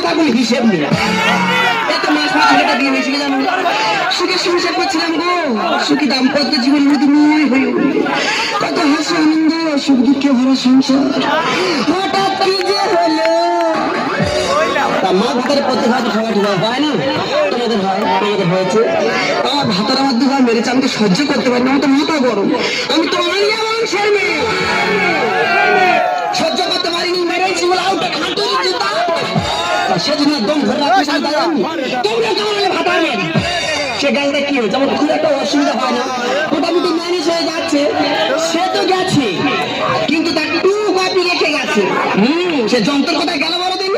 তার কোনো হিসেব নেই। এত মাস মাস ছেলেটা বিয়ে হয়েছিল জানো, সুখে সংসার করছিলাম গো, সুখী দাম্পত্য জীবন মধুময় হয়ে উঠল, কত হাসি আনন্দ সুখ দুঃখে ভরা সংসার, হঠাৎ কি যে হলো। মা ভাতারে পথে হয়তো সবাই ঠিক হয় না, তোমাদের হয়, তোমাদের হয়েছে। আমার ভাতার মধ্যে হয় মেরেছে, আমি তো সহ্য করতে পারি না, আমার তো মাথা গরম, আমি তো অনিয়া বংশের মেয়ে, সহ্য করতে পারিনি, মেরেছি বলে আউটে হাঁটু জুতা, সেজন্য দম ধরে রাখতে তোমরা কামালে ভাতা মেরে সে গালটা কি হয়েছে, আমার খুব একটা অসুবিধা হয় না, মোটামুটি ম্যানেজ হয়ে যাচ্ছে। সে তো গেছে কিন্তু তার টু কপি রেখে গেছে। সে যন্ত্র কোথায় গেল বলো দিন,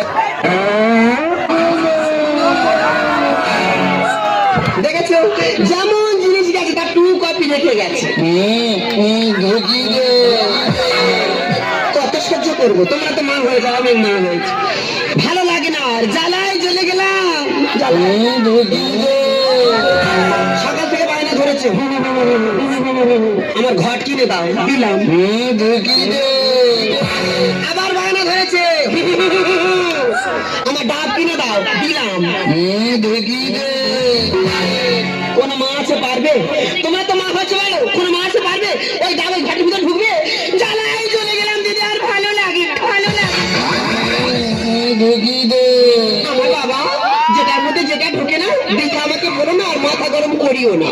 দেখেছো যেমন জিনিস গেছে তার টু কপি রেখে গেছে। কত সহ্য করবো, তোমরা তো মা হয়ে যাও, আমি মা হয়েছি, ভালো লাগে না আর, জ্বালায় জ্বলে গেলাম। সকাল থেকে বায়না ধরেছে আমার ঘট কিনে দাও, দিলাম। আবার বায়না ধরেছে আমার ডাব কিনে দাও, দিলাম। কোন মা আছে পারবে, তোমরা তো মা হচ্ছে বলো, কোন মা আছে পারবে ওই ডাবের ঘাটের ভিতর ঢুকবে? জ্বালায় চলে গেলাম দিদি, আর ভালো লাগে, ভালো লাগে। আমার বাবা যেটার মধ্যে যেটা ঢুকে না দেখে আমাকে বলো না, আর মাথা গরম করিও না।